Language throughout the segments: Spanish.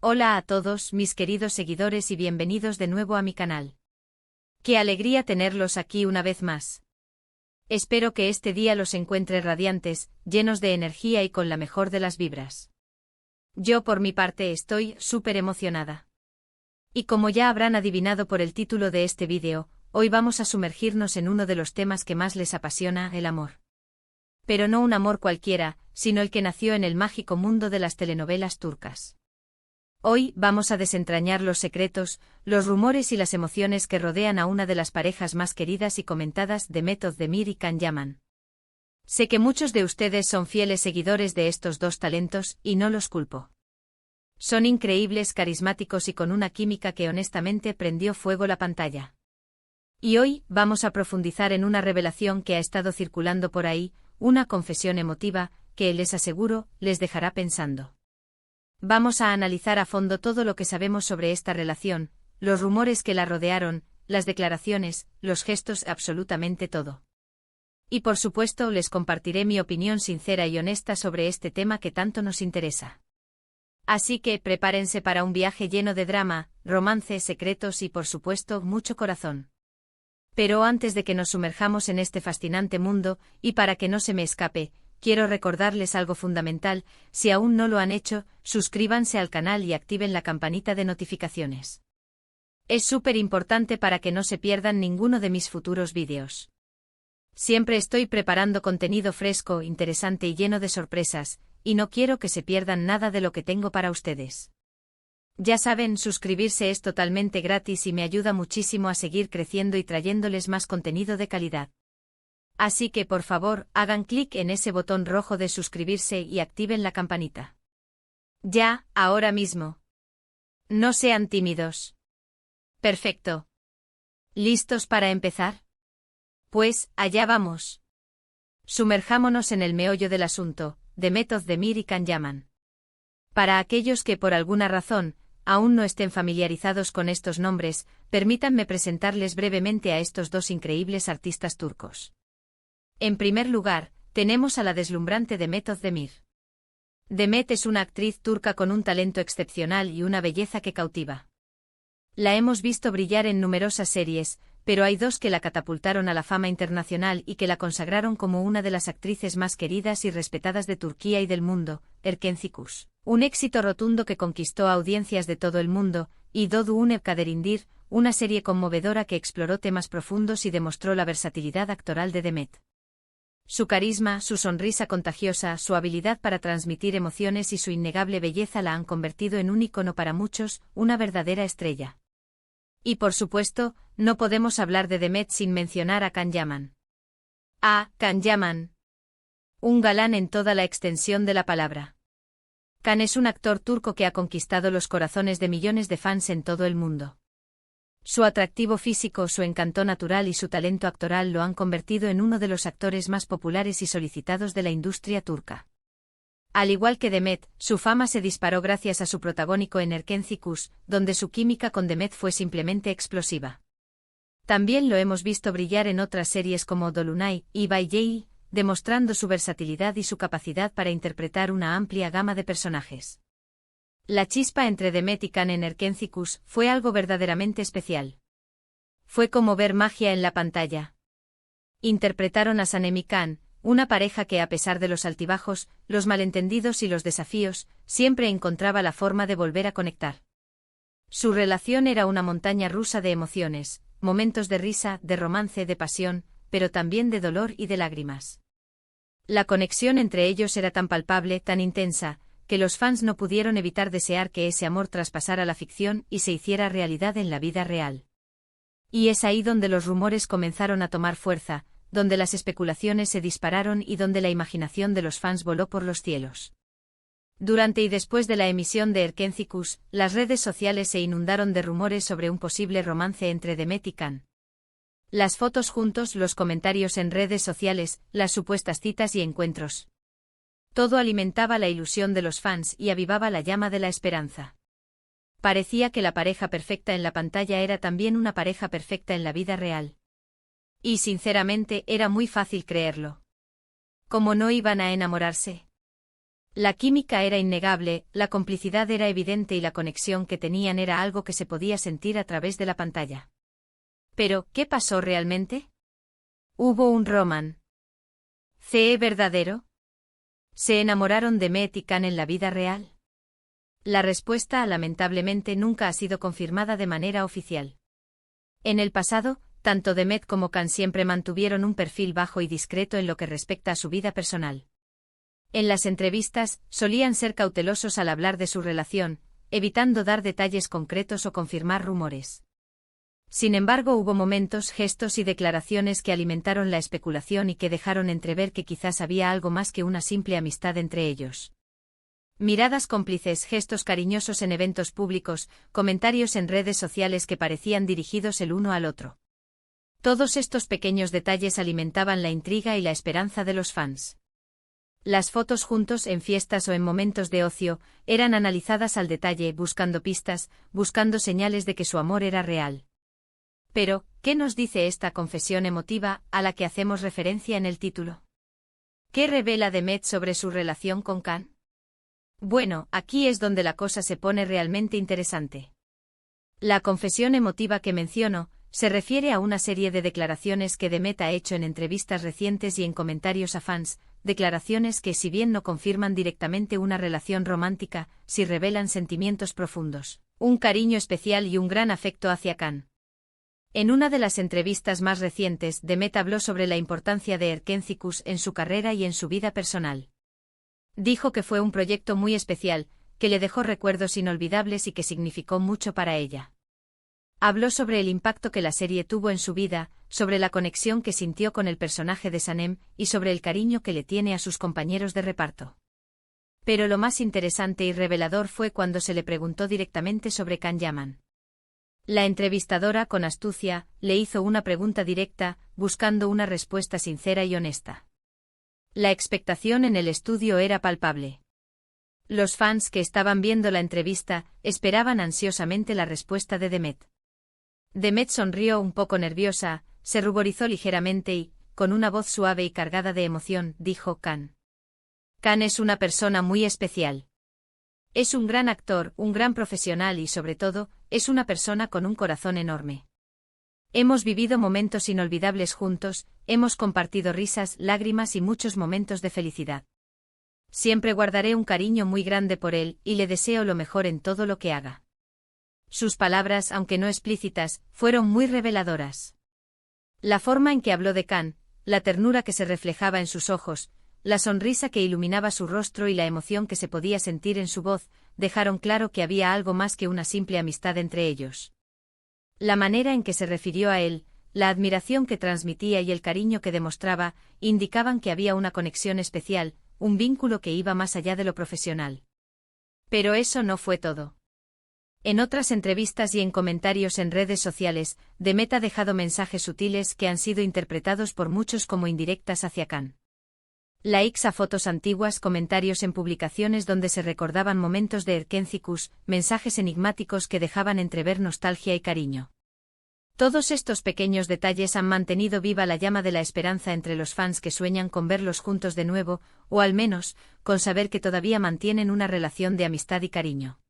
Hola a todos mis queridos seguidores y bienvenidos de nuevo a mi canal. Qué alegría tenerlos aquí una vez más. Espero que este día los encuentre radiantes, llenos de energía y con la mejor de las vibras. Yo por mi parte estoy súper emocionada. Y como ya habrán adivinado por el título de este vídeo, hoy vamos a sumergirnos en uno de los temas que más les apasiona, el amor. Pero no un amor cualquiera, sino el que nació en el mágico mundo de las telenovelas turcas. Hoy vamos a desentrañar los secretos, los rumores y las emociones que rodean a una de las parejas más queridas y comentadas, Demet Özdemir y Can Yaman. Sé que muchos de ustedes son fieles seguidores de estos dos talentos, y no los culpo. Son increíbles, carismáticos y con una química que honestamente prendió fuego la pantalla. Y hoy vamos a profundizar en una revelación que ha estado circulando por ahí, una confesión emotiva, que les aseguro, les dejará pensando. Vamos a analizar a fondo todo lo que sabemos sobre esta relación, los rumores que la rodearon, las declaraciones, los gestos, absolutamente todo. Y por supuesto les compartiré mi opinión sincera y honesta sobre este tema que tanto nos interesa. Así que prepárense para un viaje lleno de drama, romance, secretos y por supuesto mucho corazón. Pero antes de que nos sumerjamos en este fascinante mundo, y para que no se me escape, quiero recordarles algo fundamental: si aún no lo han hecho, suscríbanse al canal y activen la campanita de notificaciones. Es súper importante para que no se pierdan ninguno de mis futuros vídeos. Siempre estoy preparando contenido fresco, interesante y lleno de sorpresas, y no quiero que se pierdan nada de lo que tengo para ustedes. Ya saben, suscribirse es totalmente gratis y me ayuda muchísimo a seguir creciendo y trayéndoles más contenido de calidad. Así que por favor, hagan clic en ese botón rojo de suscribirse y activen la campanita. Ya, ahora mismo. No sean tímidos. Perfecto. ¿Listos para empezar? Pues, allá vamos. Sumerjámonos en el meollo del asunto, Demet Özdemir y Can Yaman. Para aquellos que por alguna razón aún no estén familiarizados con estos nombres, permítanme presentarles brevemente a estos dos increíbles artistas turcos. En primer lugar, tenemos a la deslumbrante Demet Özdemir. Demet es una actriz turca con un talento excepcional y una belleza que cautiva. La hemos visto brillar en numerosas series, pero hay dos que la catapultaron a la fama internacional y que la consagraron como una de las actrices más queridas y respetadas de Turquía y del mundo: Erken Cikus, un éxito rotundo que conquistó a audiencias de todo el mundo, y Doğu Une Kaderindir, una serie conmovedora que exploró temas profundos y demostró la versatilidad actoral de Demet. Su carisma, su sonrisa contagiosa, su habilidad para transmitir emociones y su innegable belleza la han convertido en un ícono para muchos, una verdadera estrella. Y por supuesto, no podemos hablar de Demet sin mencionar a Can Yaman. Can Yaman. Un galán en toda la extensión de la palabra. Can es un actor turco que ha conquistado los corazones de millones de fans en todo el mundo. Su atractivo físico, su encanto natural y su talento actoral lo han convertido en uno de los actores más populares y solicitados de la industria turca. Al igual que Demet, su fama se disparó gracias a su protagónico en Erken Cikus, donde su química con Demet fue simplemente explosiva. También lo hemos visto brillar en otras series como Dolunay y Bay, demostrando su versatilidad y su capacidad para interpretar una amplia gama de personajes. La chispa entre Demet y Can en Erken Cikus fue algo verdaderamente especial. Fue como ver magia en la pantalla. Interpretaron a Sanem y Can, una pareja que a pesar de los altibajos, los malentendidos y los desafíos, siempre encontraba la forma de volver a conectar. Su relación era una montaña rusa de emociones, momentos de risa, de romance, de pasión, pero también de dolor y de lágrimas. La conexión entre ellos era tan palpable, tan intensa, que los fans no pudieron evitar desear que ese amor traspasara la ficción y se hiciera realidad en la vida real. Y es ahí donde los rumores comenzaron a tomar fuerza, donde las especulaciones se dispararon y donde la imaginación de los fans voló por los cielos. Durante y después de la emisión de Erken Cikus, las redes sociales se inundaron de rumores sobre un posible romance entre Demet y Can. Las fotos juntos, los comentarios en redes sociales, las supuestas citas y encuentros. Todo alimentaba la ilusión de los fans y avivaba la llama de la esperanza. Parecía que la pareja perfecta en la pantalla era también una pareja perfecta en la vida real. Y sinceramente era muy fácil creerlo. ¿Cómo no iban a enamorarse? La química era innegable, la complicidad era evidente y la conexión que tenían era algo que se podía sentir a través de la pantalla. Pero, ¿qué pasó realmente? ¿Hubo un romance? ¿CE verdadero? ¿Se enamoraron de Met y Can en la vida real? La respuesta, lamentablemente, nunca ha sido confirmada de manera oficial. En el pasado, tanto Demet como Can siempre mantuvieron un perfil bajo y discreto en lo que respecta a su vida personal. En las entrevistas, solían ser cautelosos al hablar de su relación, evitando dar detalles concretos o confirmar rumores. Sin embargo, hubo momentos, gestos y declaraciones que alimentaron la especulación y que dejaron entrever que quizás había algo más que una simple amistad entre ellos. Miradas cómplices, gestos cariñosos en eventos públicos, comentarios en redes sociales que parecían dirigidos el uno al otro. Todos estos pequeños detalles alimentaban la intriga y la esperanza de los fans. Las fotos juntos en fiestas o en momentos de ocio eran analizadas al detalle, buscando pistas, buscando señales de que su amor era real. Pero, ¿qué nos dice esta confesión emotiva a la que hacemos referencia en el título? ¿Qué revela Demet sobre su relación con Can? Bueno, aquí es donde la cosa se pone realmente interesante. La confesión emotiva que menciono se refiere a una serie de declaraciones que Demet ha hecho en entrevistas recientes y en comentarios a fans, declaraciones que, si bien no confirman directamente una relación romántica, sí revelan sentimientos profundos, un cariño especial y un gran afecto hacia Can. En una de las entrevistas más recientes, Demet habló sobre la importancia de Erkenciskus en su carrera y en su vida personal. Dijo que fue un proyecto muy especial, que le dejó recuerdos inolvidables y que significó mucho para ella. Habló sobre el impacto que la serie tuvo en su vida, sobre la conexión que sintió con el personaje de Sanem y sobre el cariño que le tiene a sus compañeros de reparto. Pero lo más interesante y revelador fue cuando se le preguntó directamente sobre Can Yaman. La entrevistadora, con astucia, le hizo una pregunta directa, buscando una respuesta sincera y honesta. La expectación en el estudio era palpable. Los fans que estaban viendo la entrevista esperaban ansiosamente la respuesta de Demet. Demet sonrió un poco nerviosa, se ruborizó ligeramente y, con una voz suave y cargada de emoción, dijo: Can. Can es una persona muy especial. Es un gran actor, un gran profesional y, sobre todo, es una persona con un corazón enorme. Hemos vivido momentos inolvidables juntos, hemos compartido risas, lágrimas y muchos momentos de felicidad. Siempre guardaré un cariño muy grande por él y le deseo lo mejor en todo lo que haga. Sus palabras, aunque no explícitas, fueron muy reveladoras. La forma en que habló de Can, la ternura que se reflejaba en sus ojos, la sonrisa que iluminaba su rostro y la emoción que se podía sentir en su voz, dejaron claro que había algo más que una simple amistad entre ellos. La manera en que se refirió a él, la admiración que transmitía y el cariño que demostraba, indicaban que había una conexión especial, un vínculo que iba más allá de lo profesional. Pero eso no fue todo. En otras entrevistas y en comentarios en redes sociales, Demet ha dejado mensajes sutiles que han sido interpretados por muchos como indirectas hacia Can. Likes a fotos antiguas, comentarios en publicaciones donde se recordaban momentos de Erkenciskus, mensajes enigmáticos que dejaban entrever nostalgia y cariño. Todos estos pequeños detalles han mantenido viva la llama de la esperanza entre los fans que sueñan con verlos juntos de nuevo, o al menos, con saber que todavía mantienen una relación de amistad y cariño.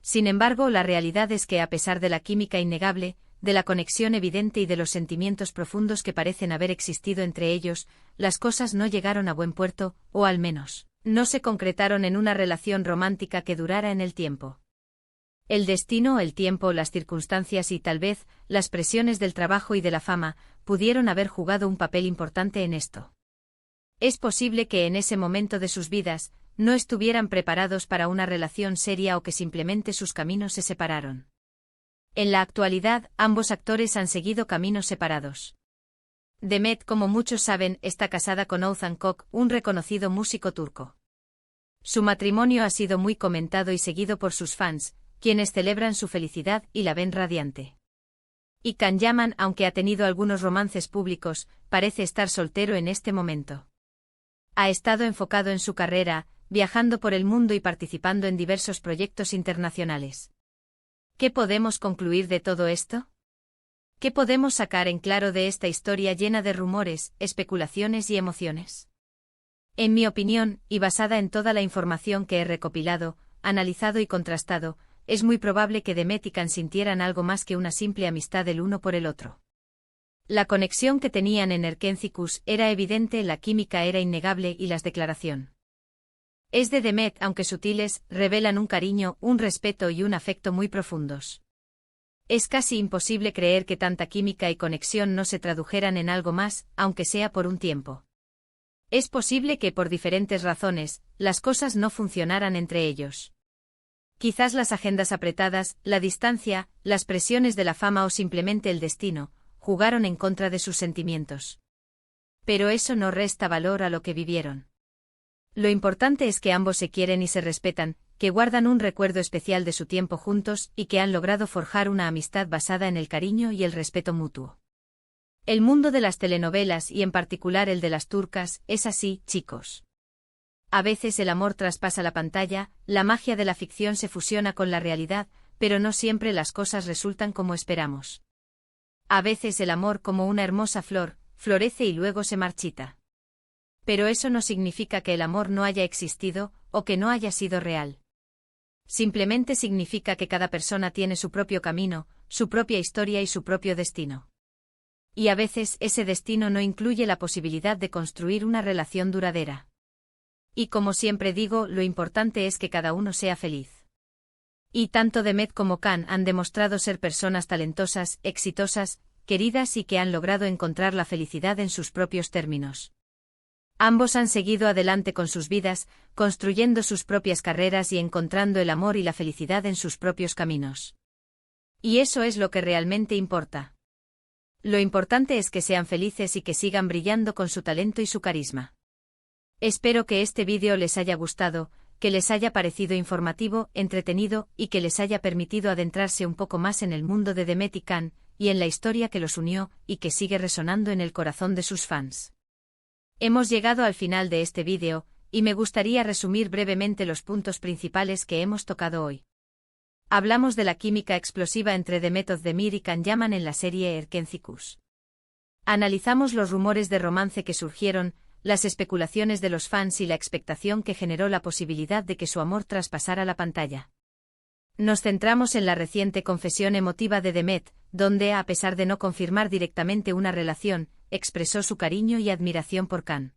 Sin embargo, la realidad es que, a pesar de la química innegable, de la conexión evidente y de los sentimientos profundos que parecen haber existido entre ellos, las cosas no llegaron a buen puerto, o al menos, no se concretaron en una relación romántica que durara en el tiempo. El destino, el tiempo, las circunstancias y, tal vez, las presiones del trabajo y de la fama, pudieron haber jugado un papel importante en esto. Es posible que en ese momento de sus vidas, no estuvieran preparados para una relación seria o que simplemente sus caminos se separaron. En la actualidad, ambos actores han seguido caminos separados. Demet, como muchos saben, está casada con Oğuzhan Koç, un reconocido músico turco. Su matrimonio ha sido muy comentado y seguido por sus fans, quienes celebran su felicidad y la ven radiante. Y Can Yaman, aunque ha tenido algunos romances públicos, parece estar soltero en este momento. Ha estado enfocado en su carrera, viajando por el mundo y participando en diversos proyectos internacionales. ¿Qué podemos concluir de todo esto? ¿Qué podemos sacar en claro de esta historia llena de rumores, especulaciones y emociones? En mi opinión, y basada en toda la información que he recopilado, analizado y contrastado, es muy probable que Demet y Can sintieran algo más que una simple amistad el uno por el otro. La conexión que tenían en Erkencis era evidente, la química era innegable y las declaraciones de Demet, aunque sutiles, revelan un cariño, un respeto y un afecto muy profundos. Es casi imposible creer que tanta química y conexión no se tradujeran en algo más, aunque sea por un tiempo. Es posible que, por diferentes razones, las cosas no funcionaran entre ellos. Quizás las agendas apretadas, la distancia, las presiones de la fama o simplemente el destino, jugaron en contra de sus sentimientos. Pero eso no resta valor a lo que vivieron. Lo importante es que ambos se quieren y se respetan, que guardan un recuerdo especial de su tiempo juntos y que han logrado forjar una amistad basada en el cariño y el respeto mutuo. El mundo de las telenovelas y en particular el de las turcas es así, chicos. A veces el amor traspasa la pantalla, la magia de la ficción se fusiona con la realidad, pero no siempre las cosas resultan como esperamos. A veces el amor, como una hermosa flor, florece y luego se marchita. Pero eso no significa que el amor no haya existido, o que no haya sido real. Simplemente significa que cada persona tiene su propio camino, su propia historia y su propio destino. Y a veces ese destino no incluye la posibilidad de construir una relación duradera. Y como siempre digo, lo importante es que cada uno sea feliz. Y tanto Demet como Can han demostrado ser personas talentosas, exitosas, queridas y que han logrado encontrar la felicidad en sus propios términos. Ambos han seguido adelante con sus vidas, construyendo sus propias carreras y encontrando el amor y la felicidad en sus propios caminos. Y eso es lo que realmente importa. Lo importante es que sean felices y que sigan brillando con su talento y su carisma. Espero que este vídeo les haya gustado, que les haya parecido informativo, entretenido y que les haya permitido adentrarse un poco más en el mundo de Demet y Can, y en la historia que los unió y que sigue resonando en el corazón de sus fans. Hemos llegado al final de este vídeo, y me gustaría resumir brevemente los puntos principales que hemos tocado hoy. Hablamos de la química explosiva entre Demet Özdemir y Can Yaman en la serie Erkencis. Analizamos los rumores de romance que surgieron, las especulaciones de los fans y la expectación que generó la posibilidad de que su amor traspasara la pantalla. Nos centramos en la reciente confesión emotiva de Demet, donde, a pesar de no confirmar directamente una relación, expresó su cariño y admiración por Can.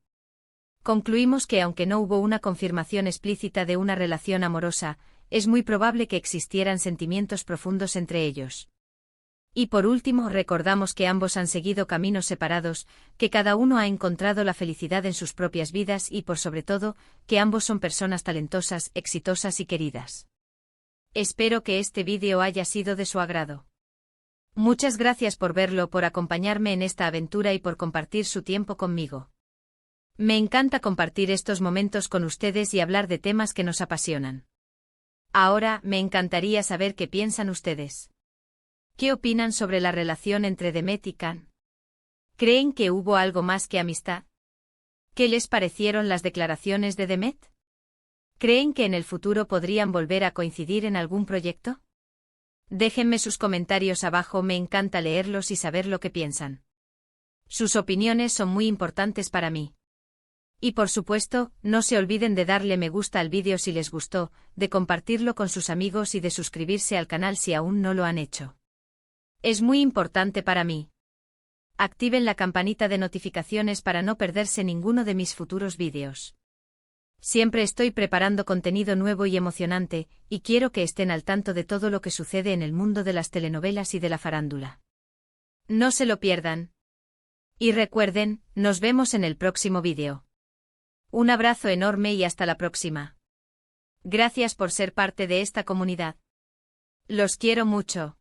Concluimos que aunque no hubo una confirmación explícita de una relación amorosa, es muy probable que existieran sentimientos profundos entre ellos. Y por último, recordamos que ambos han seguido caminos separados, que cada uno ha encontrado la felicidad en sus propias vidas y, por sobre todo, que ambos son personas talentosas, exitosas y queridas. Espero que este vídeo haya sido de su agrado. Muchas gracias por verlo, por acompañarme en esta aventura y por compartir su tiempo conmigo. Me encanta compartir estos momentos con ustedes y hablar de temas que nos apasionan. Ahora, me encantaría saber qué piensan ustedes. ¿Qué opinan sobre la relación entre Demet y Can? ¿Creen que hubo algo más que amistad? ¿Qué les parecieron las declaraciones de Demet? ¿Creen que en el futuro podrían volver a coincidir en algún proyecto? Déjenme sus comentarios abajo, me encanta leerlos y saber lo que piensan. Sus opiniones son muy importantes para mí. Y por supuesto, no se olviden de darle me gusta al vídeo si les gustó, de compartirlo con sus amigos y de suscribirse al canal si aún no lo han hecho. Es muy importante para mí. Activen la campanita de notificaciones para no perderse ninguno de mis futuros vídeos. Siempre estoy preparando contenido nuevo y emocionante, y quiero que estén al tanto de todo lo que sucede en el mundo de las telenovelas y de la farándula. No se lo pierdan. Y recuerden, nos vemos en el próximo vídeo. Un abrazo enorme y hasta la próxima. Gracias por ser parte de esta comunidad. Los quiero mucho.